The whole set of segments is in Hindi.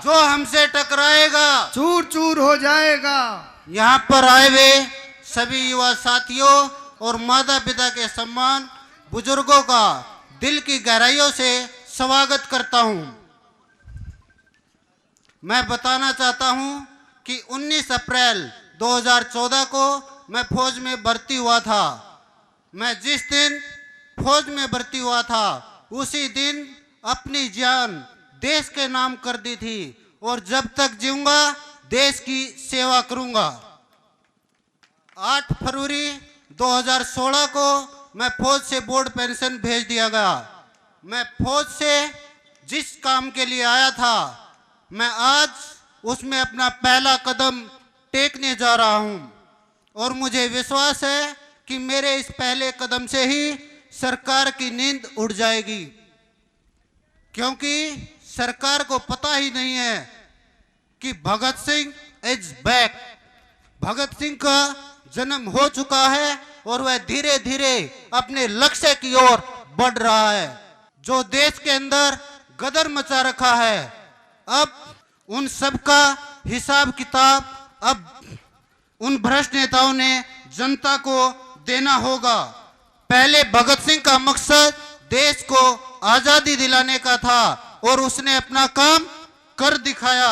जो हमसे टकराएगा चूर चूर हो जाएगा। यहाँ पर आए हुए सभी युवा साथियों और माता पिता के सम्मान बुजुर्गों का दिल की गहराइयों से स्वागत करता हूँ। मैं बताना चाहता हूँ कि 19 अप्रैल 2014 को मैं फौज में भर्ती हुआ था। मैं जिस दिन फौज में भर्ती हुआ था उसी दिन अपनी जान देश के नाम कर दी थी और जब तक जीऊंगा देश की सेवा करूंगा। 8 फरवरी 2016 को मैं फौज से बोर्ड पेंशन भेज दिया गया। मैं फौज से जिस काम के लिए आया था मैं आज उसमें अपना पहला कदम टेकने जा रहा हूं और मुझे विश्वास है कि मेरे इस पहले कदम से ही सरकार की नींद उड़ जाएगी, क्योंकि सरकार को पता ही नहीं है कि भगत सिंह इज बैक। भगत सिंह का जन्म हो चुका है और वह धीरे धीरे अपने लक्ष्य की ओर बढ़ रहा है। जो देश के अंदर गदर मचा रखा है, अब उन सब का हिसाब किताब अब उन भ्रष्ट नेताओं ने जनता को देना होगा। पहले भगत सिंह का मकसद देश को आजादी दिलाने का था और उसने अपना काम कर दिखाया।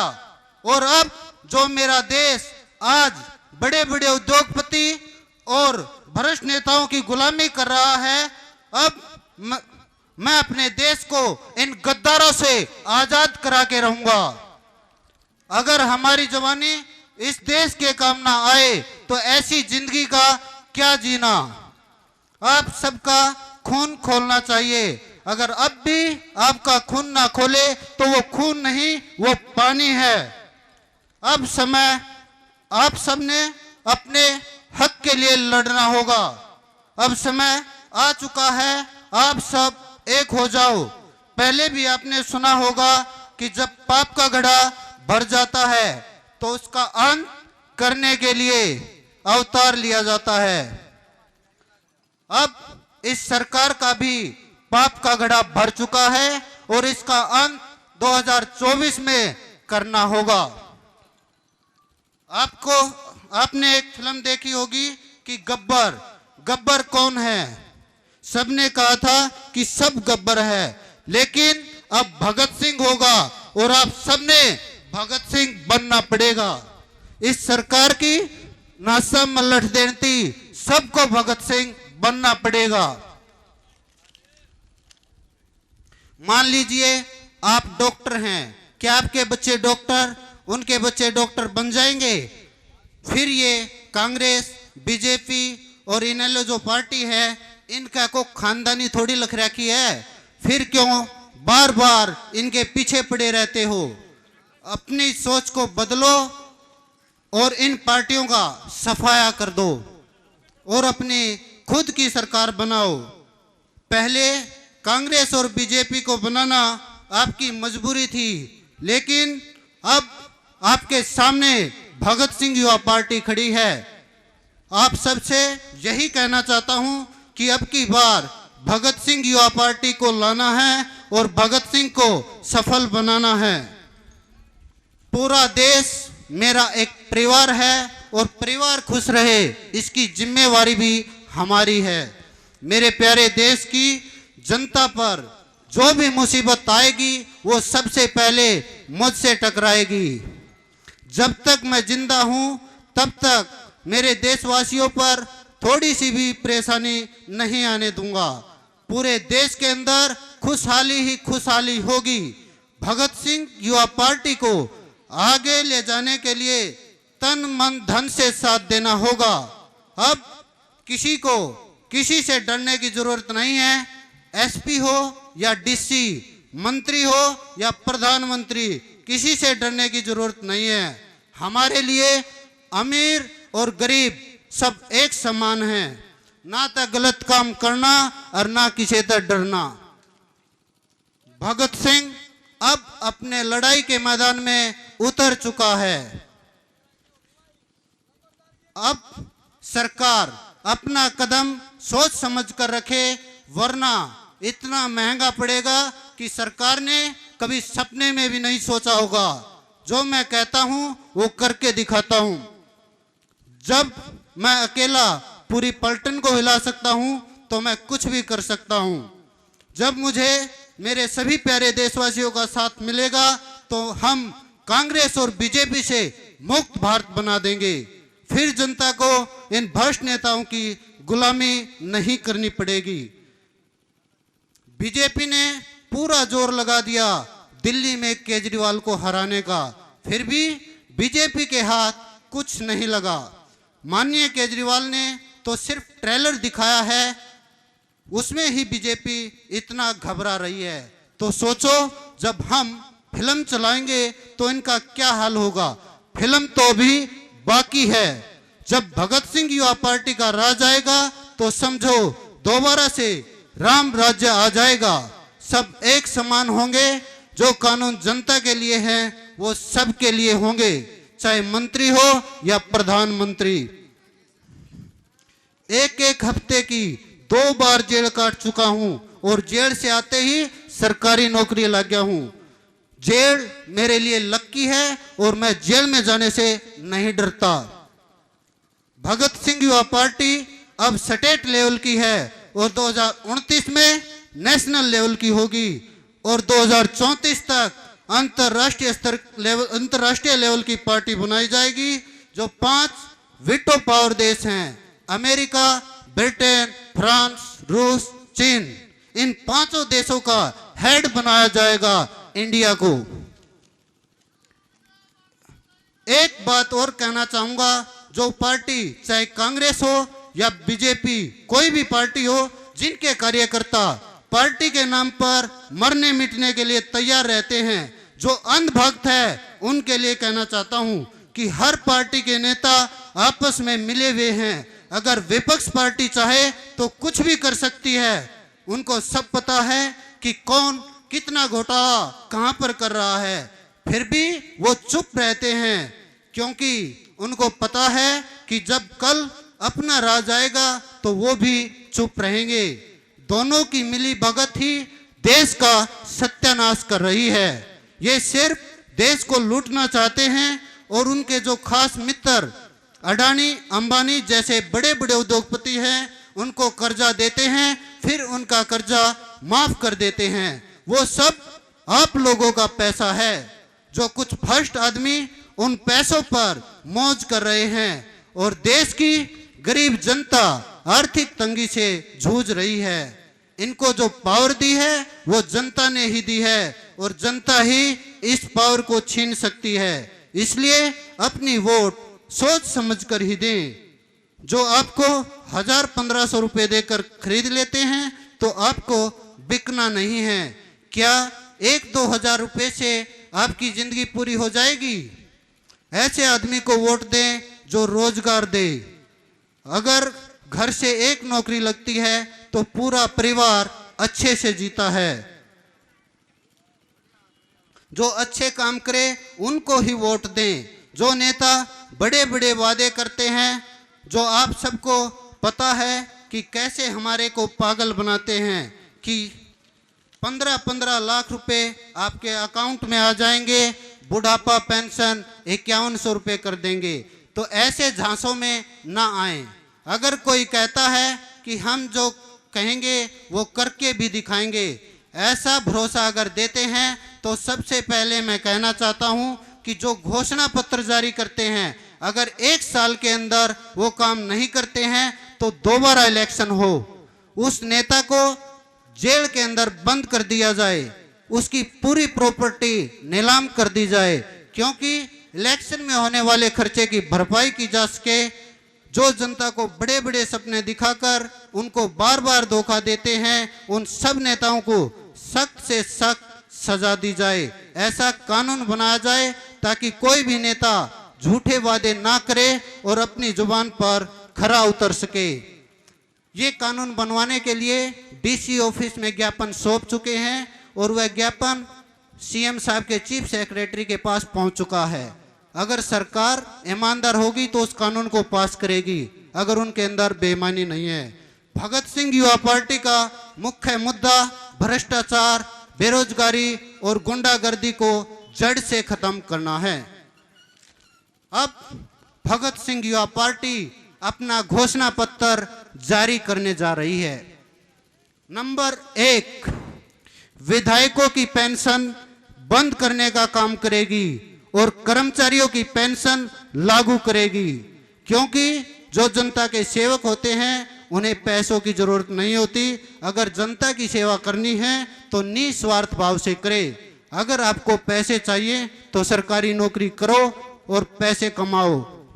और अब जो मेरा देश आज बड़े बड़े उद्योगपति और भ्रष्ट नेताओं की गुलामी कर रहा है, अब मैं अपने देश को इन गद्दारों से आजाद करा के रहूंगा। अगर हमारी जवानी इस देश के काम ना आए तो ऐसी जिंदगी का क्या जीना। आप सबका खून खोलना चाहिए। अगर अब भी आपका खून ना खोले तो वो खून नहीं, वो पानी है। अब समय आप सबने अपने हक के लिए लड़ना होगा। अब समय आ चुका है, आप सब एक हो जाओ। पहले भी आपने सुना होगा कि जब पाप का घड़ा भर जाता है तो उसका अंत करने के लिए अवतार लिया जाता है। अब इस सरकार का भी पाप का घड़ा भर चुका है और इसका अंत 2024 में करना होगा। आपने एक फिल्म देखी होगी कि गब्बर कौन है। सबने कहा था कि सब गब्बर है, लेकिन अब भगत सिंह होगा और आप सबने भगत सिंह बनना पड़ेगा। इस सरकार की नासा मल्लठ देती सबको भगत सिंह बनना पड़ेगा। मान लीजिए आप डॉक्टर हैं, क्या आपके बच्चे डॉक्टर, उनके बच्चे डॉक्टर बन जाएंगे? फिर ये कांग्रेस, बीजेपी और इनेलो जो पार्टी है, इनका को खानदानी थोड़ी लख रखी है। फिर क्यों बार बार इनके पीछे पड़े रहते हो? अपनी सोच को बदलो और इन पार्टियों का सफाया कर दो और अपनी खुद की सरकार बनाओ। पहले कांग्रेस और बीजेपी को बनाना आपकी मजबूरी थी, लेकिन अब आपके सामने भगत सिंह युवा पार्टी खड़ी है। आप सबसे यही कहना चाहता हूं कि अब की बार भगत सिंह युवा पार्टी को लाना है और भगत सिंह को सफल बनाना है। पूरा देश मेरा एक परिवार है और परिवार खुश रहे इसकी जिम्मेवारी भी हमारी है। मेरे प्यारे देश की जनता पर जो भी मुसीबत आएगी वो सबसे पहले मुझसे टकराएगी। जब तक मैं जिंदा हूं तब तक मेरे देशवासियों पर थोड़ी सी भी परेशानी नहीं आने दूंगा। पूरे देश के अंदर खुशहाली ही खुशहाली होगी। भगत सिंह युवा पार्टी को आगे ले जाने के लिए तन मन धन से साथ देना होगा। अब किसी से डरने की जरूरत नहीं है। एसपी हो या डीसी, मंत्री हो या प्रधानमंत्री, किसी से डरने की जरूरत नहीं है। हमारे लिए अमीर और गरीब सब एक समान हैं। ना तो गलत काम करना और ना किसी से डरना। भगत सिंह अब अपने लड़ाई के मैदान में उतर चुका है। अब सरकार अपना कदम सोच समझ कर रखे, वरना इतना महंगा पड़ेगा कि सरकार ने कभी सपने में भी नहीं सोचा होगा। जो मैं कहता हूं वो करके दिखाता हूं। जब मैं अकेला पूरी पलटन को हिला सकता हूं तो मैं कुछ भी कर सकता हूं। जब मुझे मेरे सभी प्यारे देशवासियों का साथ मिलेगा तो हम कांग्रेस और बीजेपी से मुक्त भारत बना देंगे। फिर जनता को इन भ्रष्ट नेताओं की गुलामी नहीं करनी पड़ेगी। बीजेपी ने पूरा जोर लगा दिया दिल्ली में केजरीवाल को हराने का, फिर भी बीजेपी के हाथ कुछ नहीं लगा। माननीय केजरीवाल ने तो सिर्फ ट्रेलर दिखाया है, उसमें ही बीजेपी इतना घबरा रही है। तो सोचो जब हम फिल्म चलाएंगे तो इनका क्या हाल होगा। फिल्म तो अभी बाकी है। जब भगत सिंह युवा पार्टी का राज आएगा तो समझो दोबारा से राम राज्य आ जाएगा। सब एक समान होंगे। जो कानून जनता के लिए हैं वो सबके लिए होंगे, चाहे मंत्री हो या प्रधानमंत्री। एक हफ्ते की 2 बार जेल काट चुका हूं और जेल से आते ही सरकारी नौकरी लग गया हूं। जेल मेरे लिए लक्की है और मैं जेल में जाने से नहीं डरता। भगत सिंह युवा पार्टी अब स्टेट लेवल की है और 2029 में नेशनल लेवल की होगी और 2034 तक अंतरराष्ट्रीय लेवल की पार्टी बनाई जाएगी। जो 5 वीटो पावर देश हैं, अमेरिका, ब्रिटेन, फ्रांस, रूस, चीन, इन 5 देशों का हेड बनाया जाएगा इंडिया को। एक बात और कहना चाहूंगा, जो पार्टी चाहे कांग्रेस हो या बीजेपी, कोई भी पार्टी हो, जिनके कार्यकर्ता पार्टी के नाम पर मरने मिटने के लिए तैयार रहते हैं, जो अंधभक्त है, उनके लिए कहना चाहता हूं कि हर पार्टी के नेता आपस में मिले हुए हैं। अगर विपक्ष पार्टी चाहे तो कुछ भी कर सकती है। उनको सब पता है कि कौन कितना घोटाला कहां पर कर रहा है, फिर भी वो चुप रहते हैं, क्योंकि उनको पता है कि जब कल अपना राज आएगा तो वो भी चुप रहेंगे। दोनों की मिली भगत ही देश का सत्यानाश कर रही है। ये सिर्फ देश को लूटना चाहते हैं और उनके जो खास मित्र अडानी, अंबानी जैसे बड़े बड़े उद्योगपति हैं, उनको कर्जा देते हैं, फिर उनका कर्जा माफ कर देते हैं। वो सब आप लोगों का पैसा है। जो कुछ भ्रष्ट आदमी उन पैसों पर मौज कर रहे हैं और देश की गरीब जनता आर्थिक तंगी से जूझ रही है। इनको जो पावर दी है वो जनता ने ही दी है और जनता ही इस पावर को छीन सकती है। इसलिए अपनी वोट सोच समझ कर ही दें। जो आपको 1000-1500 रुपए देकर खरीद लेते हैं तो आपको बिकना नहीं है। क्या 1-2 हजार रुपए से आपकी जिंदगी पूरी हो जाएगी? ऐसे आदमी को वोट दें जो रोजगार दे। अगर घर से एक नौकरी लगती है तो पूरा परिवार अच्छे से जीता है। जो अच्छे काम करे उनको ही वोट दें। जो नेता बड़े बड़े वादे करते हैं, जो आप सबको पता है कि कैसे हमारे को पागल बनाते हैं कि 15-15 लाख रुपए आपके अकाउंट में आ जाएंगे, बुढ़ापा पेंशन 5100 रुपये कर देंगे, तो ऐसे झांसों में ना आए। अगर कोई कहता है कि हम जो कहेंगे वो करके भी दिखाएंगे, ऐसा भरोसा अगर देते हैं तो सबसे पहले मैं कहना चाहता हूं कि जो घोषणा पत्र जारी करते हैं, अगर 1 साल के अंदर वो काम नहीं करते हैं तो दोबारा इलेक्शन हो, उस नेता को जेल के अंदर बंद कर दिया जाए, उसकी पूरी प्रॉपर्टी नीलाम कर दी जाए, क्योंकि इलेक्शन में होने वाले खर्चे की भरपाई की जा सके। जो जनता को बड़े बड़े सपने दिखाकर उनको बार बार धोखा देते हैं, उन सब नेताओं को सख्त से सख्त सजा दी जाए। ऐसा कानून बनाया जाए ताकि कोई भी नेता झूठे वादे ना करे और अपनी जुबान पर खरा उतर सके। ये कानून बनवाने के लिए डीसी ऑफिस में ज्ञापन सौंप चुके हैं और वह ज्ञापन सीएम साहब के चीफ सेक्रेटरी के पास पहुंच चुका है। अगर सरकार ईमानदार होगी तो उस कानून को पास करेगी, अगर उनके अंदर बेईमानी नहीं है। भगत सिंह युवा पार्टी का मुख्य मुद्दा भ्रष्टाचार, बेरोजगारी और गुंडागर्दी को जड़ से खत्म करना है। अब भगत सिंह युवा पार्टी अपना घोषणा पत्र जारी करने जा रही है। नंबर 1, विधायकों की पेंशन बंद करने का काम करेगी और कर्मचारियों की पेंशन लागू करेगी, क्योंकि जो जनता के सेवक होते हैं उन्हें पैसों की जरूरत नहीं होती। अगर जनता की सेवा करनी है तो निस्वार्थ भाव से करे। अगर आपको पैसे चाहिए तो सरकारी नौकरी करो और पैसे कमाओ,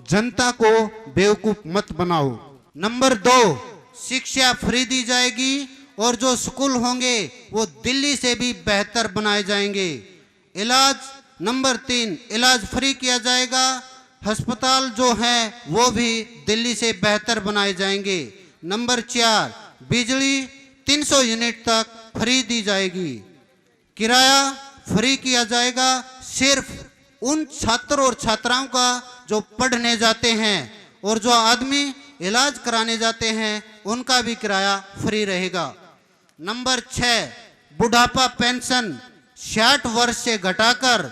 जनता को बेवकूफ मत बनाओ। नंबर 2, शिक्षा फ्री दी जाएगी और जो स्कूल होंगे वो दिल्ली से भी बेहतर बनाए जाएंगे। इलाज नंबर 3, इलाज फ्री किया जाएगा। अस्पताल जो है वो भी दिल्ली से बेहतर बनाए जाएंगे। नंबर 4, बिजली 300 यूनिट तक फ्री दी जाएगी। किराया फ्री किया जाएगा, सिर्फ उन छात्र और छात्राओं का जो पढ़ने जाते हैं और जो आदमी इलाज कराने जाते हैं उनका भी किराया फ्री रहेगा। नंबर 6, बुढ़ापा पेंशन 60 वर्ष से घटाकर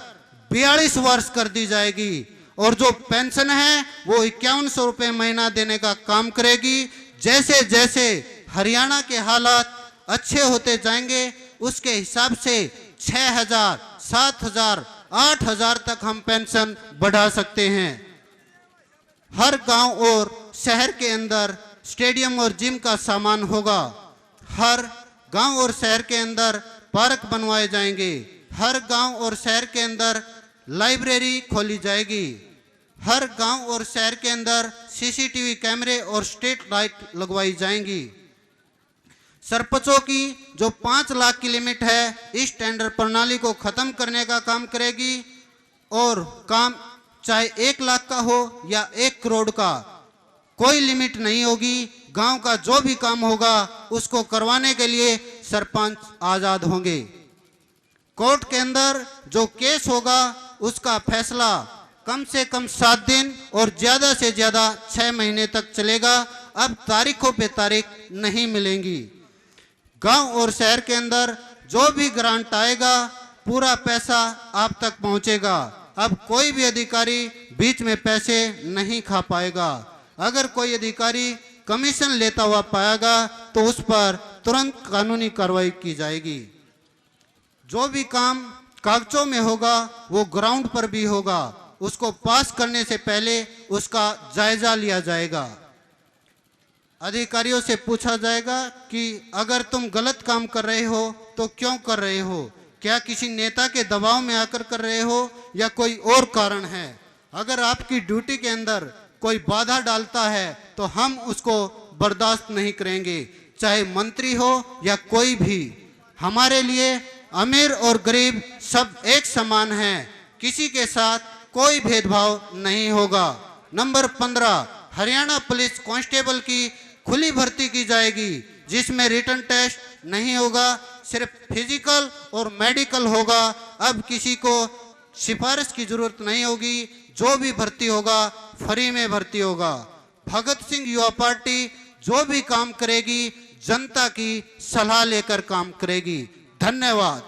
42 वर्ष कर दी जाएगी और जो पेंशन है वो 5100 रुपये महीना देने का काम करेगी। जैसे जैसे हरियाणा के हालात अच्छे होते जाएंगे उसके हिसाब से 6000, 7000, 8000 तक हम पेंशन बढ़ा सकते हैं। हर गांव और शहर के अंदर स्टेडियम और जिम का सामान होगा। हर गांव और शहर के अंदर पार्क बनवाए जाएंगे। हर गांव और शहर के अंदर लाइब्रेरी खोली जाएगी। हर गांव और शहर के अंदर सीसीटीवी कैमरे और स्ट्रीट लाइट लगवाई जाएंगी। सरपंचों की जो 5 लाख की लिमिट है इस टेंडर प्रणाली को खत्म करने का काम करेगी और काम चाहे 1 लाख का हो या 1 करोड़ का, कोई लिमिट नहीं होगी। गांव का जो भी काम होगा उसको करवाने के लिए सरपंच आजाद होंगे। कोर्ट के अंदर जो केस होगा उसका फैसला कम से कम 7 दिन और ज्यादा से ज्यादा 6 महीने तक चलेगा। अब तारीखों पे तारीख नहीं मिलेंगी। गांव और शहर के अंदर जो भी ग्रांट आएगा पूरा पैसा आप तक पहुंचेगा। अब कोई भी अधिकारी बीच में पैसे नहीं खा पाएगा। अगर कोई अधिकारी कमीशन लेता हुआ पाएगा तो उस पर तुरंत कानूनी कार्रवाई की जाएगी। जो भी काम कागजों में होगा वो ग्राउंड पर भी होगा। उसको पास करने से पहले उसका जायजा लिया जाएगा। अधिकारियों से पूछा जाएगा कि अगर तुम गलत काम कर रहे हो तो क्यों कर रहे हो, क्या किसी नेता के दबाव में आकर कर रहे हो या कोई और कारण है। अगर आपकी ड्यूटी के अंदर कोई बाधा डालता है तो हम उसको बर्दाश्त नहीं करेंगे, चाहे मंत्री हो या कोई भी। हमारे लिए अमीर और गरीब सब एक समान हैं, किसी के साथ कोई भेदभाव नहीं होगा। नंबर 15, हरियाणा पुलिस कांस्टेबल की खुली भर्ती की जाएगी, जिसमें रिटन टेस्ट नहीं होगा, सिर्फ फिजिकल और मेडिकल होगा। अब किसी को सिफारिश की जरूरत नहीं होगी, जो भी भर्ती होगा फ्री में भर्ती होगा। भगत सिंह युवा पार्टी जो भी काम करेगी जनता की सलाह लेकर काम करेगी। धन्यवाद।